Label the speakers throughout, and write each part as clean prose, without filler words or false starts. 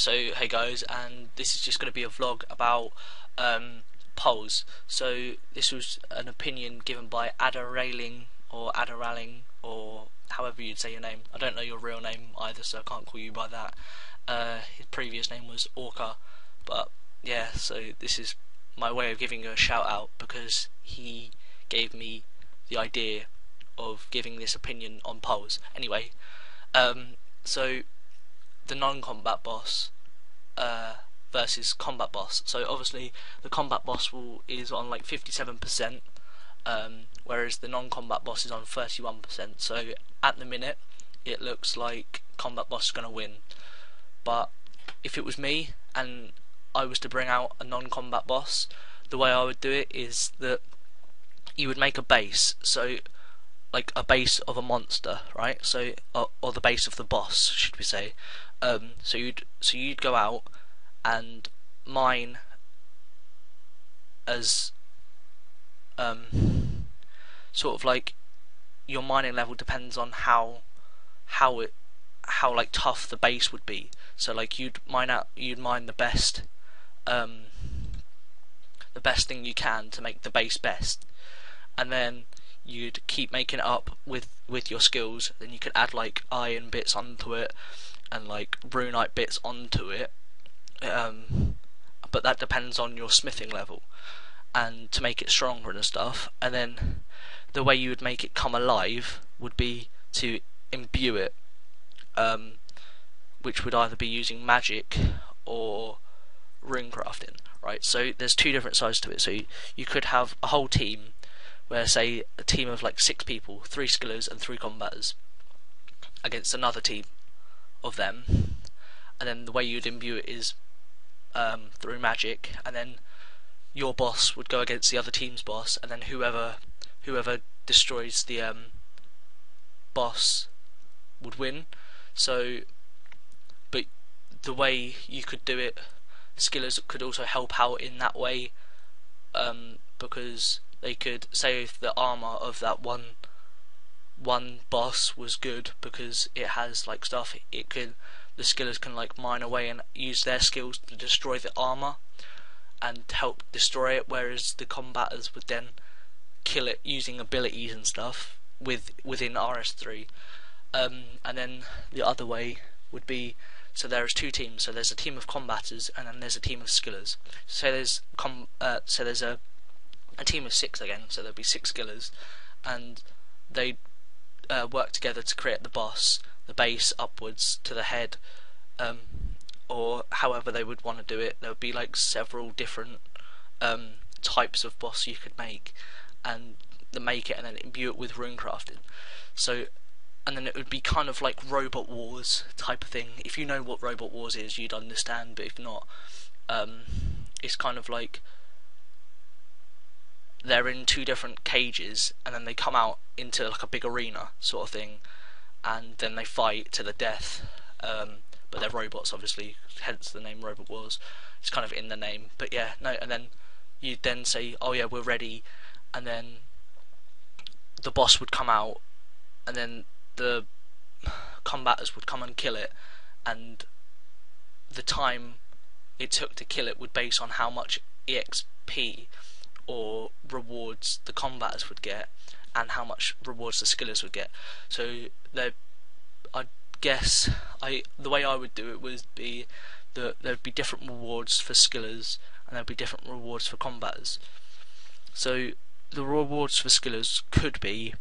Speaker 1: So hey guys, and this is just going to be a vlog about polls. So this was an opinion given by Adderalling or however you'd say your name. I don't know your real name either, so I can't call you by that. His previous name was Orca, but yeah, so this is my way of giving you a shout out because he gave me the idea of giving this opinion on polls. Anyway, so the non-combat boss versus combat boss. So obviously the combat boss is on like 57%, whereas the non-combat boss is on 31%. So at the minute it looks like combat boss is going to win, but if it was me and I was to bring out a non-combat boss, the way I would do it is that you would make a base, so like a base of a monster, right? So or the base of the boss, should we say? So you'd go out and mine as sort of like your mining level depends on how like tough the base would be. So like you'd mine the best thing you can to make the base best, and then you'd keep making it up with your skills. Then you could add like iron bits onto it and like runite bits onto it, but that depends on your smithing level and to make it stronger and stuff. And then the way you would make it come alive would be to imbue it, which would either be using magic or rune crafting, right? So there's two different sides to it. So you could have a whole team where, say, a team of like 6 people, 3 skillers and 3 combaters, against another team of them, and then the way you'd imbue it is through magic, and then your boss would go against the other team's boss, and then whoever destroys the boss would win. So, but the way you could do it, skillers could also help out in that way, because they could say if the armor of that one boss was good because it has like stuff, the skillers can like mine away and use their skills to destroy the armor and help destroy it, whereas the combaters would then kill it using abilities and stuff within RS3. And then the other way would be, so there's 2 teams. So there's a team of combaters and then there's a team of skillers. So there's a team of 6 again. So there'll be 6 skillers, and they work together to create the boss, the base upwards to the head, or however they would want to do it. There would be like several different types of boss you could make, and make it and then imbue it with rune crafting. So, and then it would be kind of like Robot Wars type of thing. If you know what Robot Wars is, you'd understand, but if not, it's kind of like they're in 2 different cages and then they come out into like a big arena sort of thing, and then they fight to the death, but they're robots obviously, hence the name Robot Wars. It's kind of in the name, but yeah, no. And then you'd then say, oh yeah, we're ready, and then the boss would come out, and then the combaters would come and kill it, and the time it took to kill it would base on how much EXP or rewards the combaters would get and how much rewards the skillers would get. So I guess the way I would do it would be that there'd be different rewards for skillers and there'd be different rewards for combaters. So the rewards for skillers could be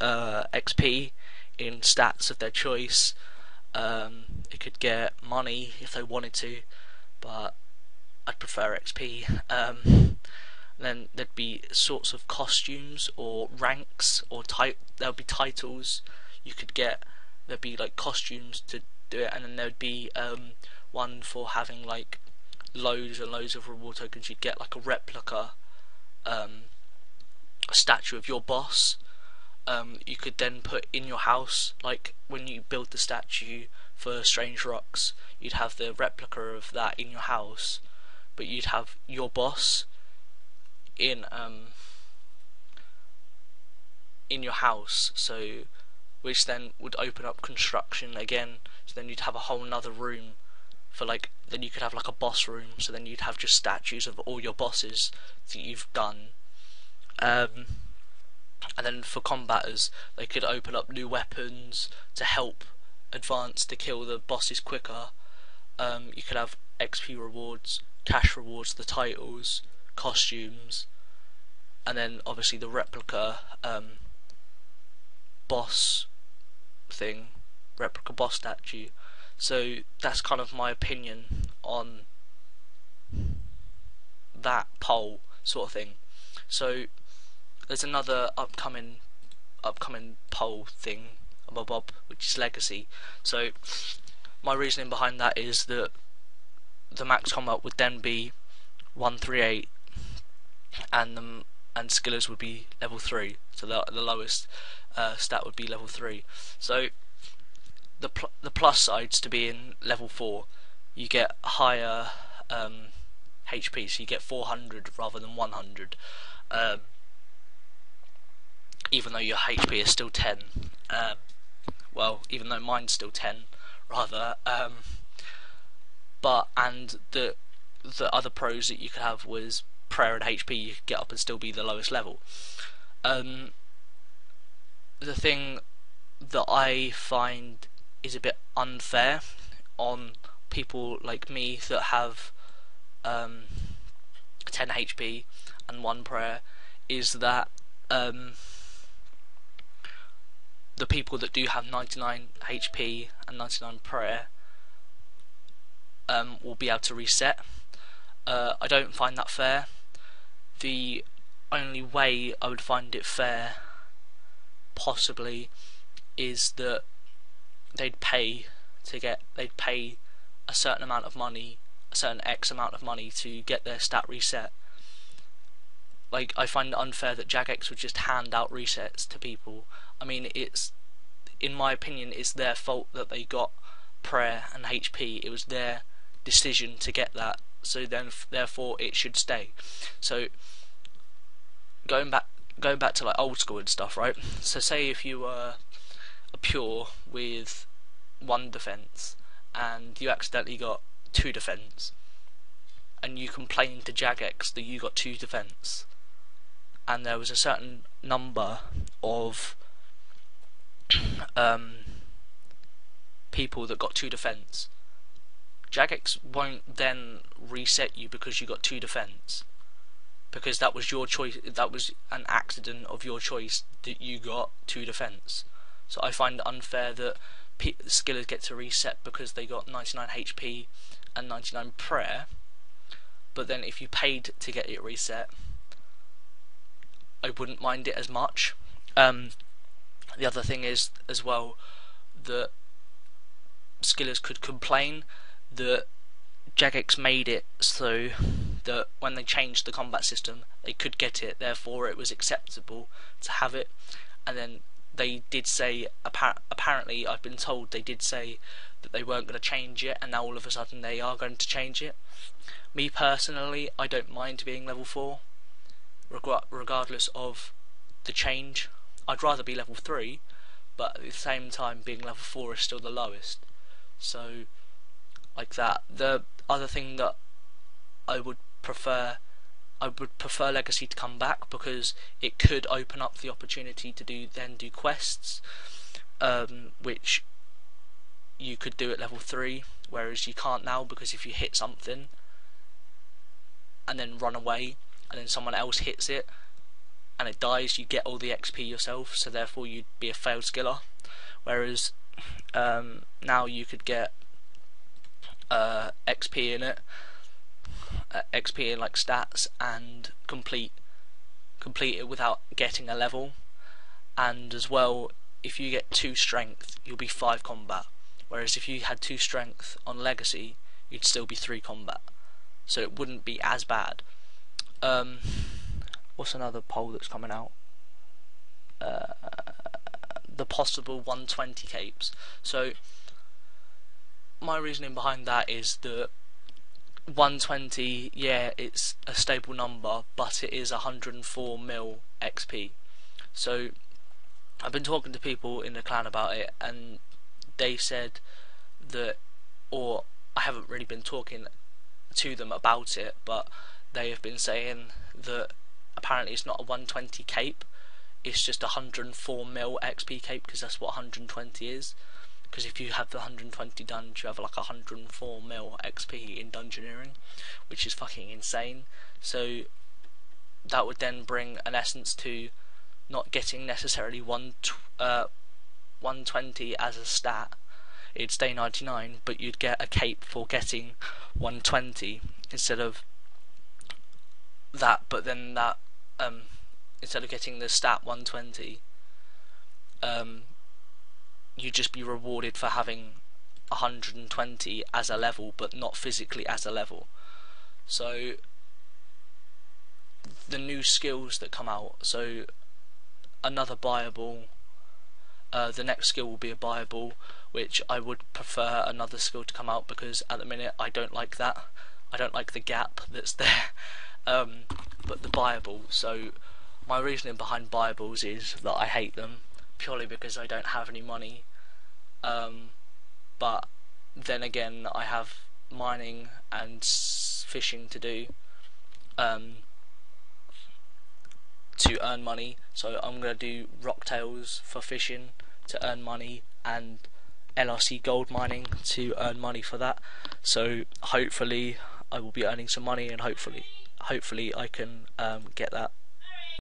Speaker 1: XP in stats of their choice. It could get money if they wanted to, but I'd prefer XP. Then there'd be sorts of costumes or ranks or there'll be titles you could get. There'd be like costumes to do it, and then there'd be one for having like loads and loads of reward tokens. You'd get like a replica a statue of your boss. You could then put in your house, like when you build the statue for Strange Rocks, you'd have the replica of that in your house, but you'd have your boss in your house, so which then would open up construction again, So then you'd have a whole nother room for like, then you could have like a boss room, so then you'd have just statues of all your bosses that you've done. And then for combaters, they could open up new weapons to help advance to kill the bosses quicker. You could have XP rewards, cash rewards, the titles, costumes, and then obviously the replica boss thing, replica boss statue. So that's kind of my opinion on that poll sort of thing. So there's another upcoming poll thing, Bob, which is legacy. So my reasoning behind that is that the max combat would then be 138, and skillers would be level 3. So the lowest stat would be level 3. So the plus sides to being level 4, you get higher HP, so you get 400 rather than 100. Even though your HP is still 10, well, even though mine's still 10, rather, and the other pros that you could have was prayer and HP. You could get up and still be the lowest level. The thing that I find is a bit unfair on people like me that have 10 HP and 1 prayer is that the people that do have 99 HP and 99 prayer will be able to reset. I don't find that fair. The only way I would find it fair, possibly, is that they'd pay a certain amount of money, a certain X amount of money to get their stat reset. Like, I find it unfair that Jagex would just hand out resets to people. I mean, in my opinion, it's their fault that they got prayer and HP. It was their decision to get that, so then therefore it should stay. So going back to like old school and stuff, right? So say if you were a pure with 1 defense and you accidentally got 2 defense, and you complained to Jagex that you got 2 defense, and there was a certain number of people that got 2 defense, Jagex won't then reset you because you got 2 defense, because that was your choice. That was an accident of your choice that you got 2 defense. So I find it unfair that skillers get to reset because they got 99 HP and 99 prayer, but then if you paid to get it reset, I wouldn't mind it as much. The other thing is as well that skillers could complain that Jagex made it so that when they changed the combat system they could get it, therefore it was acceptable to have it. And then they did say, apparently I've been told they did say that they weren't going to change it, and now all of a sudden they are going to change it. Me personally, I don't mind being level 4 regardless of the change. I'd rather be level 3, but at the same time being level 4 is still the lowest. So like that. The other thing that I would prefer Legacy to come back, because it could open up the opportunity to do quests, which you could do at level 3, whereas you can't now, because if you hit something and then run away and then someone else hits it and it dies, you get all the XP yourself, so therefore you'd be a failed skiller. Whereas now you could get XP in it, XP in like stats, and complete it without getting a level. And as well, if you get 2 strength, you'll be 5 combat, whereas if you had 2 strength on Legacy, you'd still be 3 combat, so it wouldn't be as bad. What's another poll that's coming out? The possible 120 capes. So my reasoning behind that is that 120, yeah, it's a stable number, but it is 104 mil XP. So I've been talking to people in the clan about it, and they said that, or I haven't really been talking to them about it, but they have been saying that apparently it's not a 120 cape, it's just a 104 mil XP cape, because that's what 120 is. Because if you have the 120 done, you have like 104 mil XP in dungeoneering, which is fucking insane. So that would then bring an essence to not getting necessarily 120 as a stat. It'd stay 99, but you'd get a cape for getting 120 instead of that. But then that instead of getting the stat 120, you'd just be rewarded for having 120 as a level, but not physically as a level. So the new skills that come out, so another buyable, the next skill will be a buyable, which I would prefer another skill to come out, because at the minute I don't like that. I don't like the gap that's there. But the buyable, so my reasoning behind buyables is that I hate them purely because I don't have any money, but then again I have mining and fishing to do to earn money, so I'm going to do rocktails for fishing to earn money and LRC gold mining to earn money for that. So hopefully I will be earning some money, and hopefully I can get that